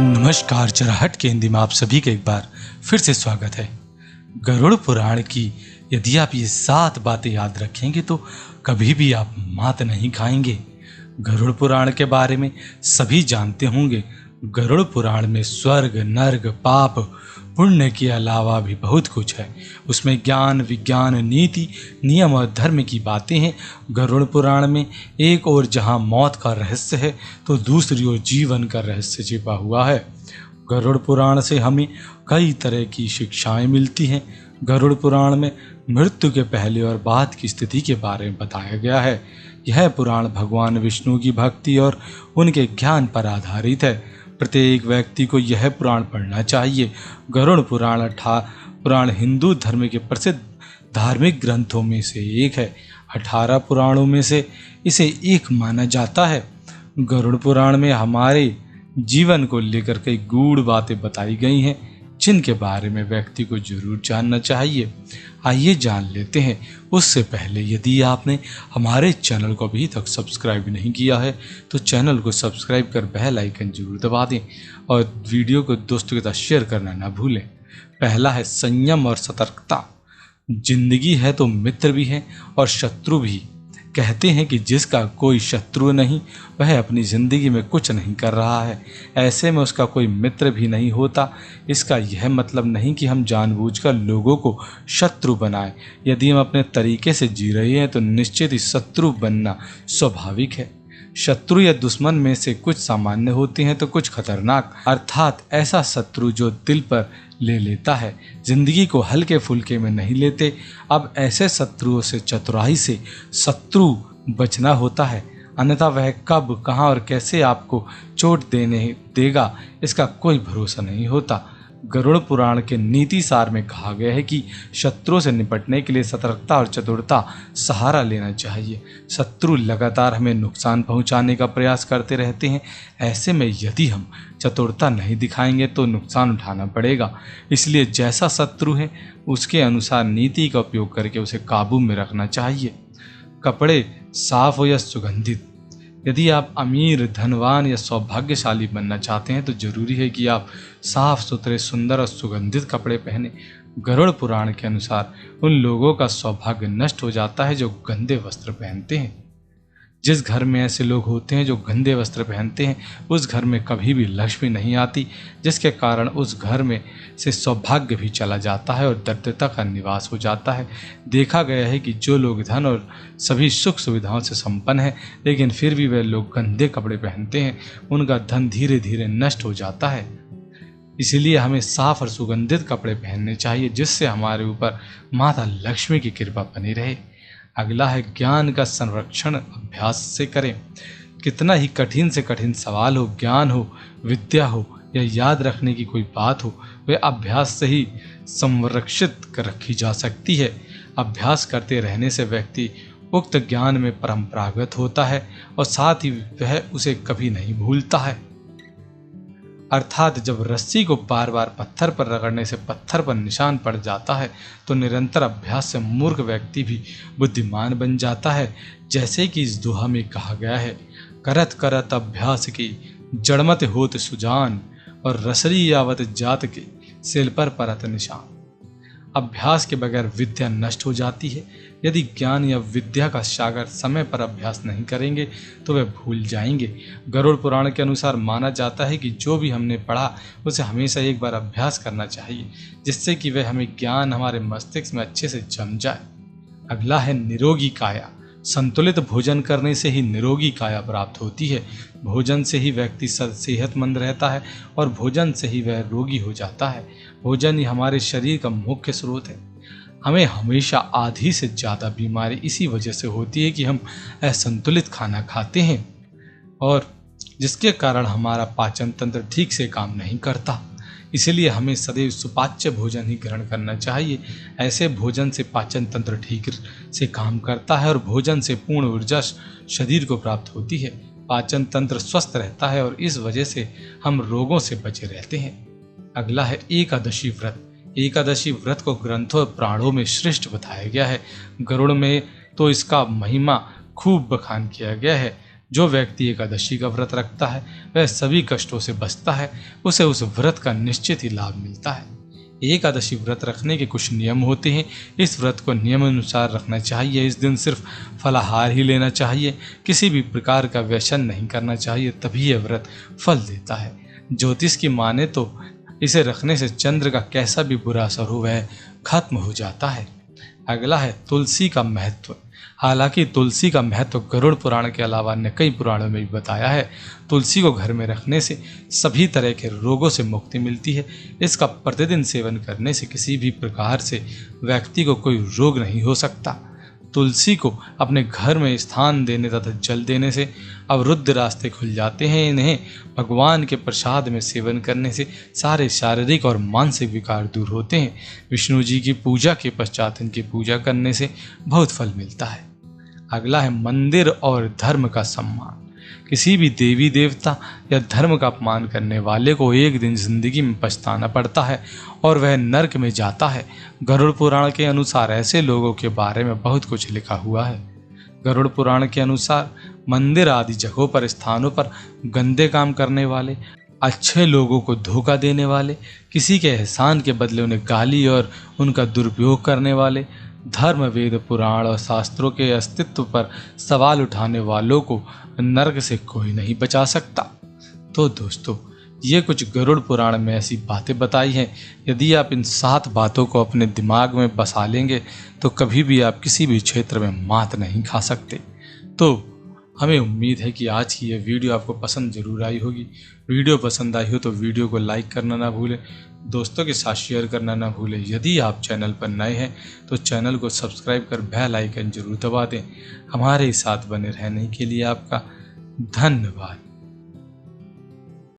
नमस्कार, चरहट के हिंदी में आप सभी का एक बार फिर से स्वागत है। गरुड़ पुराण की यदि आप ये 7 बातें याद रखेंगे तो कभी भी आप मात नहीं खाएंगे। गरुड़ पुराण के बारे में सभी जानते होंगे। गरुड़ पुराण में स्वर्ग, नर्क, पाप, पुण्य के अलावा भी बहुत कुछ है। उसमें ज्ञान, विज्ञान, नीति, नियम और धर्म की बातें हैं। गरुड़ पुराण में एक ओर जहां मौत का रहस्य है तो दूसरी ओर जीवन का रहस्य छिपा हुआ है। गरुड़ पुराण से हमें कई तरह की शिक्षाएं मिलती हैं। गरुड़ पुराण में मृत्यु के पहले और बाद की स्थिति के बारे में बताया गया है। यह पुराण भगवान विष्णु की भक्ति और उनके ज्ञान पर आधारित है। प्रत्येक व्यक्ति को यह पुराण पढ़ना चाहिए। गरुड़ पुराण हिंदू धर्म के प्रसिद्ध धार्मिक ग्रंथों में से एक है। 18 पुराणों में से इसे एक माना जाता है। गरुड़ पुराण में हमारे जीवन को लेकर कई गूढ़ बातें बताई गई हैं जिनके बारे में व्यक्ति को जरूर जानना चाहिए। आइए जान लेते हैं। उससे पहले यदि आपने हमारे चैनल को अभी तक सब्सक्राइब नहीं किया है तो चैनल को सब्सक्राइब कर बेल आइकन जरूर दबा दें और वीडियो को दोस्तों के साथ शेयर करना ना भूलें। पहला है संयम और सतर्कता। जिंदगी है तो मित्र भी है और शत्रु भी। कहते हैं कि जिसका कोई शत्रु नहीं वह अपनी ज़िंदगी में कुछ नहीं कर रहा है, ऐसे में उसका कोई मित्र भी नहीं होता। इसका यह मतलब नहीं कि हम जानबूझकर लोगों को शत्रु बनाएं। यदि हम अपने तरीके से जी रहे हैं तो निश्चित ही शत्रु बनना स्वाभाविक है। शत्रु या दुश्मन में से कुछ सामान्य होते हैं तो कुछ खतरनाक, अर्थात ऐसा शत्रु जो दिल पर ले लेता है, जिंदगी को हल्के फुल्के में नहीं लेते। अब ऐसे शत्रुओं से चतुराई से शत्रु बचना होता है, अन्यथा वह कब, कहाँ और कैसे आपको चोट देने देगा इसका कोई भरोसा नहीं होता। गरुड़ पुराण के नीति सार में कहा गया है कि शत्रुओं से निपटने के लिए सतर्कता और चतुरता सहारा लेना चाहिए। शत्रु लगातार हमें नुकसान पहुंचाने का प्रयास करते रहते हैं। ऐसे में यदि हम चतुरता नहीं दिखाएंगे तो नुकसान उठाना पड़ेगा। इसलिए जैसा शत्रु है उसके अनुसार नीति का उपयोग करके उसे काबू में रखना चाहिए। कपड़े साफ हो या सुगंधित। यदि आप अमीर, धनवान या सौभाग्यशाली बनना चाहते हैं तो जरूरी है कि आप साफ सुथरे, सुंदर और सुगंधित कपड़े पहने। गरुड़ पुराण के अनुसार उन लोगों का सौभाग्य नष्ट हो जाता है जो गंदे वस्त्र पहनते हैं। जिस घर में ऐसे लोग होते हैं जो गंदे वस्त्र पहनते हैं उस घर में कभी भी लक्ष्मी नहीं आती, जिसके कारण उस घर में से सौभाग्य भी चला जाता है और दरिद्रता का निवास हो जाता है। देखा गया है कि जो लोग धन और सभी सुख सुविधाओं से संपन्न हैं लेकिन फिर भी वे लोग गंदे कपड़े पहनते हैं, उनका धन धीरे धीरे नष्ट हो जाता है। इसीलिए हमें साफ और सुगंधित कपड़े पहनने चाहिए जिससे हमारे ऊपर माता लक्ष्मी की कृपा बनी रहे। अगला है ज्ञान का संरक्षण अभ्यास से करें। कितना ही कठिन से कठिन सवाल हो, ज्ञान हो, विद्या हो या याद रखने की कोई बात हो, वह अभ्यास से ही संरक्षित कर रखी जा सकती है। अभ्यास करते रहने से व्यक्ति उक्त ज्ञान में परंपरागत होता है और साथ ही वह उसे कभी नहीं भूलता है। अर्थात जब रस्सी को बार बार पत्थर पर रगड़ने से पत्थर पर निशान पड़ जाता है तो निरंतर अभ्यास से मूर्ख व्यक्ति भी बुद्धिमान बन जाता है। जैसे कि इस दोहा में कहा गया है, करत करत अभ्यास की जड़मत होत सुजान और रसरी यावत जात के सिल पर परत निशान। अभ्यास के बगैर विद्या नष्ट हो जाती है। यदि ज्ञान या विद्या का सागर समय पर अभ्यास नहीं करेंगे तो वे भूल जाएंगे। गरुड़ पुराण के अनुसार माना जाता है कि जो भी हमने पढ़ा उसे हमेशा एक बार अभ्यास करना चाहिए जिससे कि वह हमें ज्ञान हमारे मस्तिष्क में अच्छे से जम जाए। अगला है निरोगी काया। संतुलित भोजन करने से ही निरोगी काया प्राप्त होती है। भोजन से ही व्यक्ति सेहतमंद रहता है और भोजन से ही वह रोगी हो जाता है। भोजन ही हमारे शरीर का मुख्य स्रोत है। हमें हमेशा आधी से ज़्यादा बीमारी इसी वजह से होती है कि हम असंतुलित खाना खाते हैं और जिसके कारण हमारा पाचन तंत्र ठीक से काम नहीं करता। इसलिए हमें सदैव सुपाच्य भोजन ही ग्रहण करना चाहिए। ऐसे भोजन से पाचन तंत्र ठीक से काम करता है और भोजन से पूर्ण ऊर्जा शरीर को प्राप्त होती है। पाचन तंत्र स्वस्थ रहता है और इस वजह से हम रोगों से बचे रहते हैं। अगला है एकादशी व्रत। एकादशी व्रत को ग्रंथों और पुराणों में श्रेष्ठ बताया गया है। गरुड़ में तो इसका महिमा खूब बखान किया गया है। जो व्यक्ति एकादशी का व्रत रखता है वह सभी कष्टों से बचता है, उसे उस व्रत का निश्चित ही लाभ मिलता है। एकादशी व्रत रखने के कुछ नियम होते हैं। इस व्रत को नियम अनुसार रखना चाहिए। इस दिन सिर्फ फलाहार ही लेना चाहिए, किसी भी प्रकार का व्यसन नहीं करना चाहिए, तभी यह व्रत फल देता है। ज्योतिष की माने तो इसे रखने से चंद्र का कैसा भी बुरा असर हो वह खत्म हो जाता है। अगला है तुलसी का महत्व। हालांकि तुलसी का महत्व गरुड़ पुराण के अलावा अन्य कई पुराणों में भी बताया है। तुलसी को घर में रखने से सभी तरह के रोगों से मुक्ति मिलती है। इसका प्रतिदिन सेवन करने से किसी भी प्रकार से व्यक्ति को कोई रोग नहीं हो सकता। तुलसी को अपने घर में स्थान देने तथा जल देने से अवरुद्ध रास्ते खुल जाते हैं। इन्हें भगवान के प्रसाद में सेवन करने से सारे शारीरिक और मानसिक विकार दूर होते हैं। विष्णु जी की पूजा के पश्चात इनकी पूजा करने से बहुत फल मिलता है। अगला है मंदिर और धर्म का सम्मान। किसी भी देवी देवता या धर्म का अपमान करने वाले को एक दिन जिंदगी में पछताना पड़ता है और वह नरक में जाता है। गरुड़ पुराण के अनुसार ऐसे लोगों के बारे में बहुत कुछ लिखा हुआ है। गरुड़ पुराण के अनुसार मंदिर आदि जगहों पर स्थानों पर गंदे काम करने वाले, अच्छे लोगों को धोखा देने वाले, किसी के एहसान के बदले उन्हें गाली और उनका दुरुपयोग करने वाले, धर्म वेद पुराण और शास्त्रों के अस्तित्व पर सवाल उठाने वालों को नरक से कोई नहीं बचा सकता। तो दोस्तों, ये कुछ गरुड़ पुराण में ऐसी बातें बताई हैं। यदि आप इन 7 बातों को अपने दिमाग में बसा लेंगे तो कभी भी आप किसी भी क्षेत्र में मात नहीं खा सकते। तो हमें उम्मीद है कि आज की यह वीडियो आपको पसंद जरूर आई होगी। वीडियो पसंद आई हो तो वीडियो को लाइक करना ना भूलें, दोस्तों के साथ शेयर करना ना भूलें। यदि आप चैनल पर नए हैं तो चैनल को सब्सक्राइब कर बेल आइकन जरूर दबा दें। हमारे साथ बने रहने के लिए आपका धन्यवाद।